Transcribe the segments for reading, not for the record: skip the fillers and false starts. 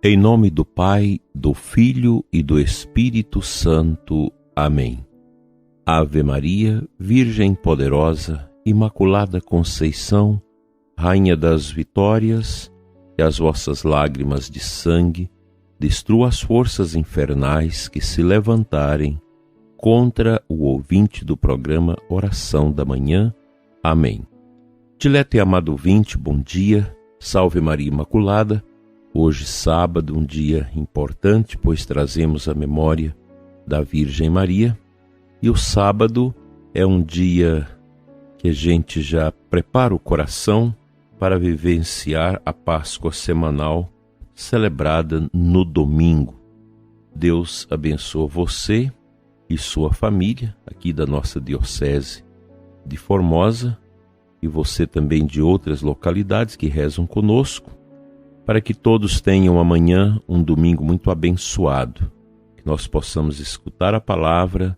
Em nome do Pai, do Filho e do Espírito Santo. Amém. Ave Maria, Virgem poderosa, Imaculada Conceição, Rainha das Vitórias, que as vossas lágrimas de sangue destruam as forças infernais que se levantarem contra o ouvinte do programa Oração da Manhã. Amém. Dileto e amado ouvinte, bom dia, salve Maria Imaculada. Hoje, sábado, um dia importante, pois trazemos a memória da Virgem Maria. E o sábado é um dia que a gente já prepara o coração para vivenciar a Páscoa semanal celebrada no domingo. Deus abençoe você e sua família, aqui da nossa Diocese de Formosa, e você também de outras localidades que rezam conosco, para que todos tenham amanhã um domingo muito abençoado, que nós possamos escutar a palavra,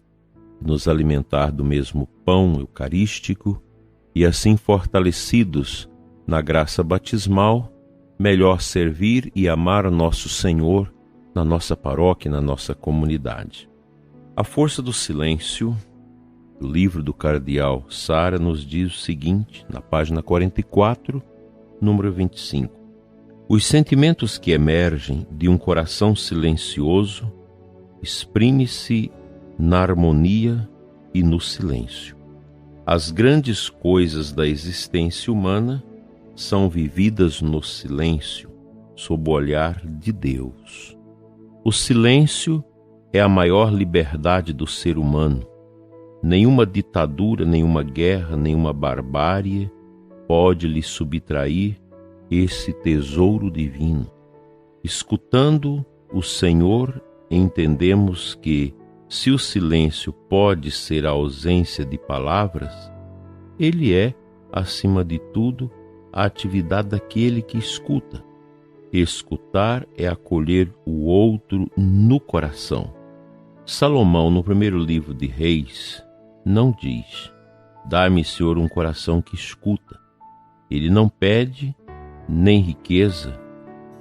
nos alimentar do mesmo pão eucarístico e assim fortalecidos na graça batismal, melhor servir e amar nosso Senhor na nossa paróquia, na nossa comunidade. A força do silêncio, do livro do Cardeal Sara, nos diz o seguinte, na página 44, número 25. Os sentimentos que emergem de um coração silencioso exprime-se na harmonia e no silêncio. As grandes coisas da existência humana são vividas no silêncio, sob o olhar de Deus. O silêncio é a maior liberdade do ser humano. Nenhuma ditadura, nenhuma guerra, nenhuma barbárie pode lhe subtrair esse tesouro divino. Escutando o Senhor, entendemos que, se o silêncio pode ser a ausência de palavras, ele é, acima de tudo, a atividade daquele que escuta. Escutar é acolher o outro no coração. Salomão, no primeiro livro de Reis, não diz: dá-me, Senhor, um coração que escuta. Ele não pede nem riqueza,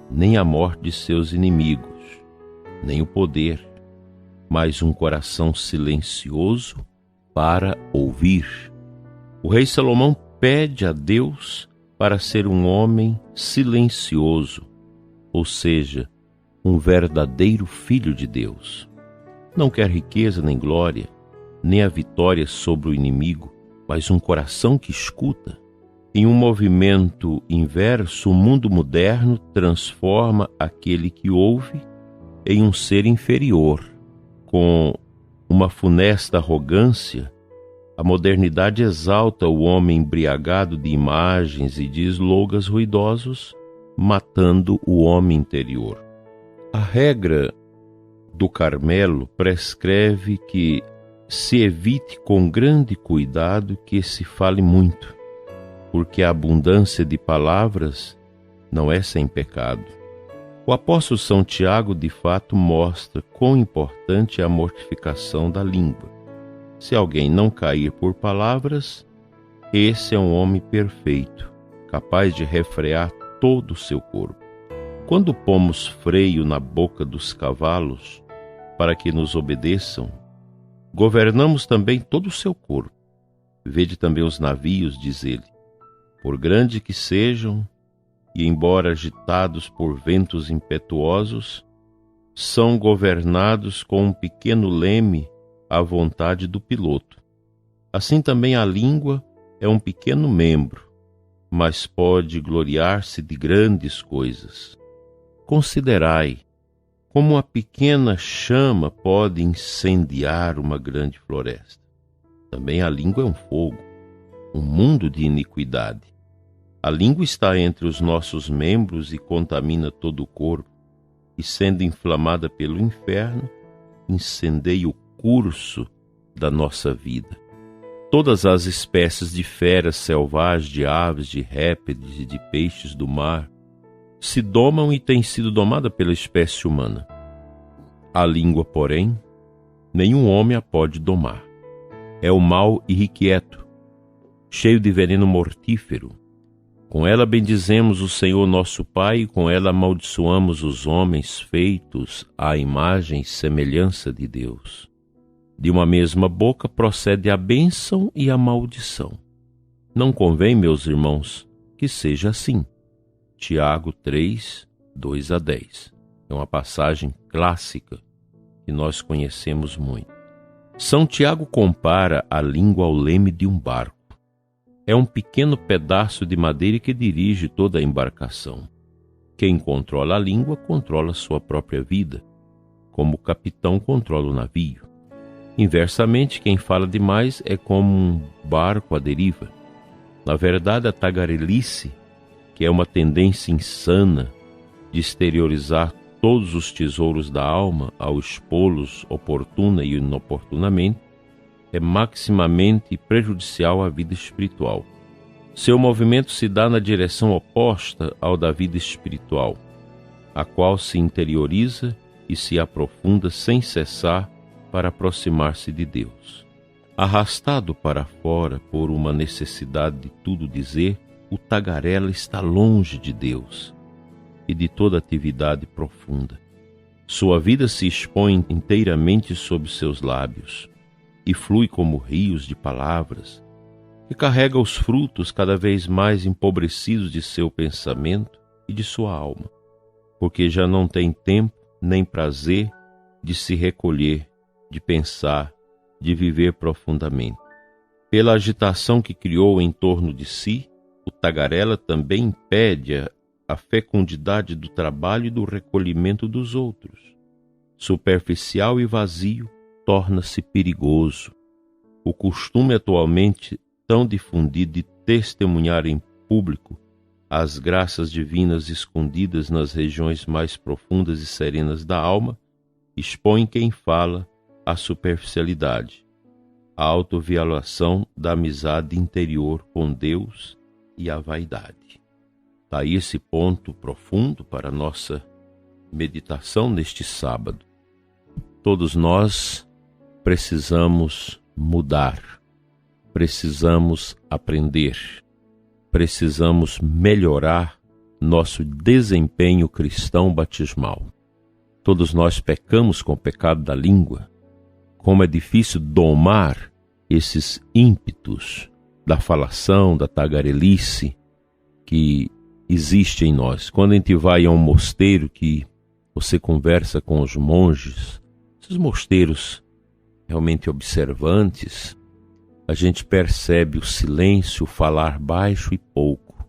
nem a morte de seus inimigos, nem o poder, mas um coração silencioso para ouvir. O rei Salomão pede a Deus para ser um homem silencioso, ou seja, um verdadeiro filho de Deus. Não quer riqueza nem glória, nem a vitória sobre o inimigo, mas um coração que escuta. Em um movimento inverso, o mundo moderno transforma aquele que ouve em um ser inferior. Com uma funesta arrogância, a modernidade exalta o homem embriagado de imagens e de slogans ruidosos, matando o homem interior. A regra do Carmelo prescreve que se evite com grande cuidado que se fale muito, porque a abundância de palavras não é sem pecado. O apóstolo São Tiago, de fato, mostra quão importante é a mortificação da língua. Se alguém não cair por palavras, esse é um homem perfeito, capaz de refrear todo o seu corpo. Quando pomos freio na boca dos cavalos para que nos obedeçam, governamos também todo o seu corpo. Vede também os navios, diz ele. Por grande que sejam, e embora agitados por ventos impetuosos, são governados com um pequeno leme à vontade do piloto. Assim também a língua é um pequeno membro, mas pode gloriar-se de grandes coisas. Considerai como uma pequena chama pode incendiar uma grande floresta. Também a língua é um fogo, um mundo de iniquidade. A língua está entre os nossos membros e contamina todo o corpo, e sendo inflamada pelo inferno, incendeia o curso da nossa vida. Todas as espécies de feras selvagens, de aves, de répteis e de peixes do mar se domam e têm sido domadas pela espécie humana. A língua, porém, nenhum homem a pode domar. É o mal irrequieto, cheio de veneno mortífero. Com ela bendizemos o Senhor nosso Pai, e com ela amaldiçoamos os homens feitos à imagem e semelhança de Deus. De uma mesma boca procede a bênção e a maldição. Não convém, meus irmãos, que seja assim. Tiago 3, 2 a 10. É uma passagem clássica que nós conhecemos muito. São Tiago compara a língua ao leme de um barco. É um pequeno pedaço de madeira que dirige toda a embarcação. Quem controla a língua controla sua própria vida, como o capitão controla o navio. Inversamente, quem fala demais é como um barco à deriva. Na verdade, a tagarelice, que é uma tendência insana de exteriorizar todos os tesouros da alma ao expô-los oportuna e inoportunamente, é maximamente prejudicial à vida espiritual. Seu movimento se dá na direção oposta ao da vida espiritual, a qual se interioriza e se aprofunda sem cessar para aproximar-se de Deus. Arrastado para fora por uma necessidade de tudo dizer, o tagarela está longe de Deus e de toda atividade profunda. Sua vida se expõe inteiramente sob seus lábios e flui como rios de palavras, que carrega os frutos cada vez mais empobrecidos de seu pensamento e de sua alma, porque já não tem tempo nem prazer de se recolher, de pensar, de viver profundamente. Pela agitação que criou em torno de si, o tagarela também impede a fecundidade do trabalho e do recolhimento dos outros. Superficial e vazio, torna-se perigoso. O costume atualmente tão difundido de testemunhar em público as graças divinas escondidas nas regiões mais profundas e serenas da alma expõe quem fala à superficialidade, à autoviolação da amizade interior com Deus e à vaidade. Está aí esse ponto profundo para a nossa meditação neste sábado. Todos nós precisamos mudar, precisamos aprender, precisamos melhorar nosso desempenho cristão batismal. Todos nós pecamos com o pecado da língua. Como é difícil domar esses ímpetos da falação, da tagarelice que existe em nós. Quando a gente vai a um mosteiro que você conversa com os monges, esses mosteiros realmente observantes, a gente percebe o silêncio, o falar baixo e pouco.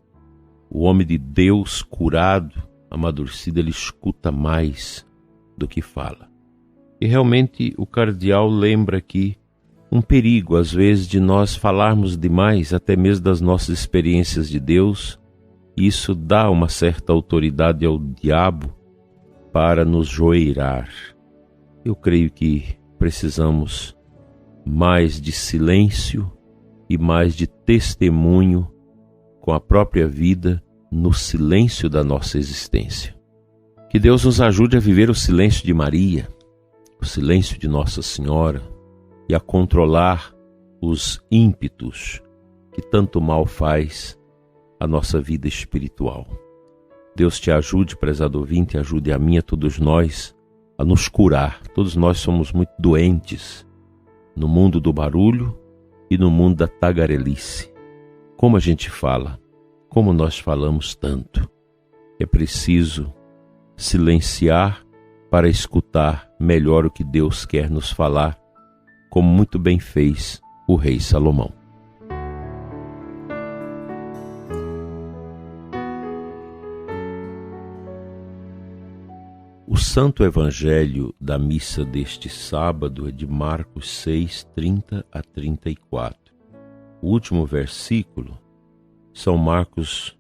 O homem de Deus curado, amadurecido, ele escuta mais do que fala. E realmente o cardeal lembra aqui um perigo, às vezes, de nós falarmos demais, até mesmo das nossas experiências de Deus. Isso dá uma certa autoridade ao diabo para nos joeirar. Eu creio que precisamos mais de silêncio e mais de testemunho com a própria vida no silêncio da nossa existência. Que Deus nos ajude a viver o silêncio de Maria, o silêncio de Nossa Senhora e a controlar os ímpetos que tanto mal faz a nossa vida espiritual. Deus te ajude, prezado ouvinte, ajude a mim, a todos nós, a nos curar. Todos nós somos muito doentes no mundo do barulho e no mundo da tagarelice. Como a gente fala, como nós falamos tanto. É preciso silenciar para escutar melhor o que Deus quer nos falar, como muito bem fez o rei Salomão. O Santo Evangelho da missa deste sábado é de Marcos 6, 30 a 34. O último versículo, São Marcos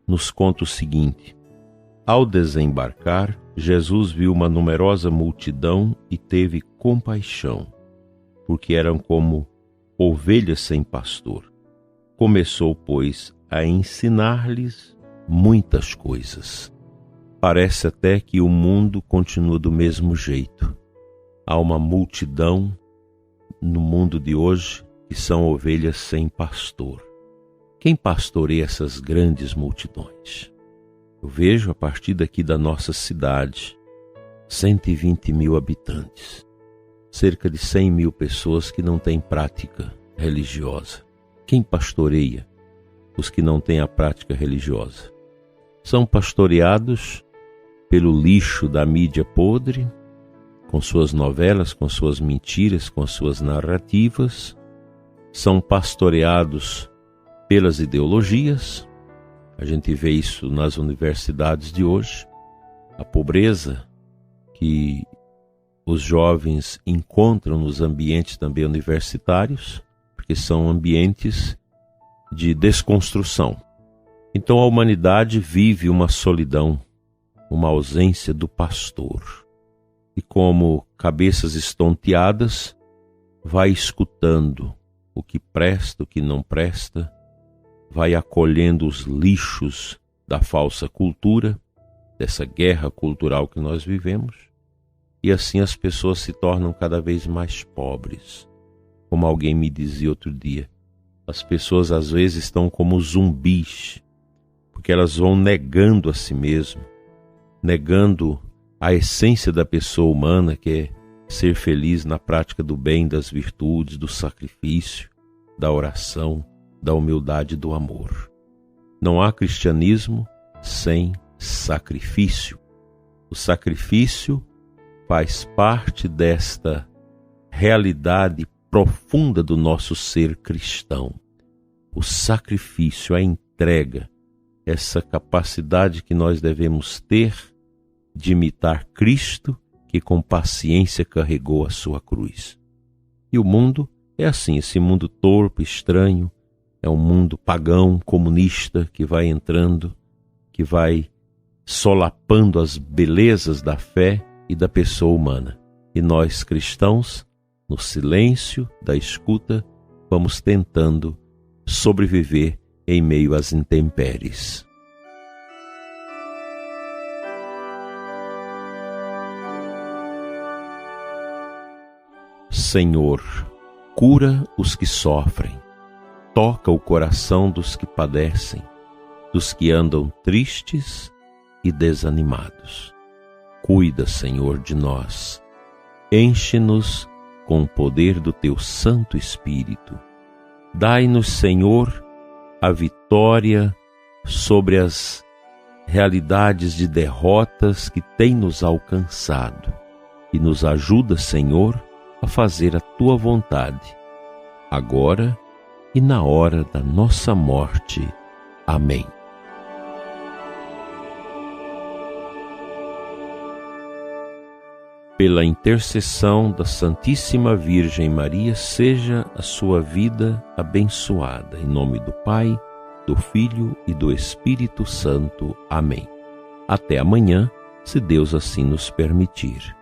nos conta o seguinte: Ao desembarcar, Jesus viu uma numerosa multidão e teve compaixão, porque eram como ovelhas sem pastor. Começou, pois, a ensinar-lhes muitas coisas. Parece até que o mundo continua do mesmo jeito. Há uma multidão no mundo de hoje que são ovelhas sem pastor, Quem pastoreia essas grandes multidões? Eu vejo a partir daqui da nossa cidade, 120 mil habitantes, cerca de 100 mil pessoas que não têm prática religiosa. Quem pastoreia os que não têm a prática religiosa? São pastoreados pelo lixo da mídia podre, com suas novelas, com suas mentiras, com suas narrativas. São pastoreados pelas ideologias. A gente vê isso nas universidades de hoje. A pobreza que os jovens encontram nos ambientes também universitários, porque são ambientes de desconstrução. Então a humanidade vive uma solidão, uma ausência do pastor. E como cabeças estonteadas, vai escutando o que presta, o que não presta, vai acolhendo os lixos da falsa cultura, dessa guerra cultural que nós vivemos, e assim as pessoas se tornam cada vez mais pobres. Como alguém me dizia outro dia, as pessoas às vezes estão como zumbis, porque elas vão negando a si mesmas, negando a essência da pessoa humana, que é ser feliz na prática do bem, das virtudes, do sacrifício, da oração, da humildade e do amor. Não há cristianismo sem sacrifício. O sacrifício faz parte desta realidade profunda do nosso ser cristão. O sacrifício, a entrega, essa capacidade que nós devemos ter de imitar Cristo, que com paciência carregou a sua cruz. E o mundo é assim, esse mundo torpe, estranho, é um mundo pagão, comunista, que vai entrando, que vai solapando as belezas da fé e da pessoa humana. E nós, cristãos, no silêncio da escuta, vamos tentando sobreviver em meio às intempéries. Senhor, cura os que sofrem, toca o coração dos que padecem, dos que andam tristes e desanimados. Cuida, Senhor, de nós. Enche-nos com o poder do Teu Santo Espírito. Dai-nos, Senhor, a vitória sobre as realidades de derrotas que têm nos alcançado. E nos ajuda, Senhor, a fazer a Tua vontade, agora e na hora da nossa morte. Amém. Pela intercessão da Santíssima Virgem Maria, seja a sua vida abençoada. Em nome do Pai, do Filho e do Espírito Santo. Amém. Até amanhã, se Deus assim nos permitir.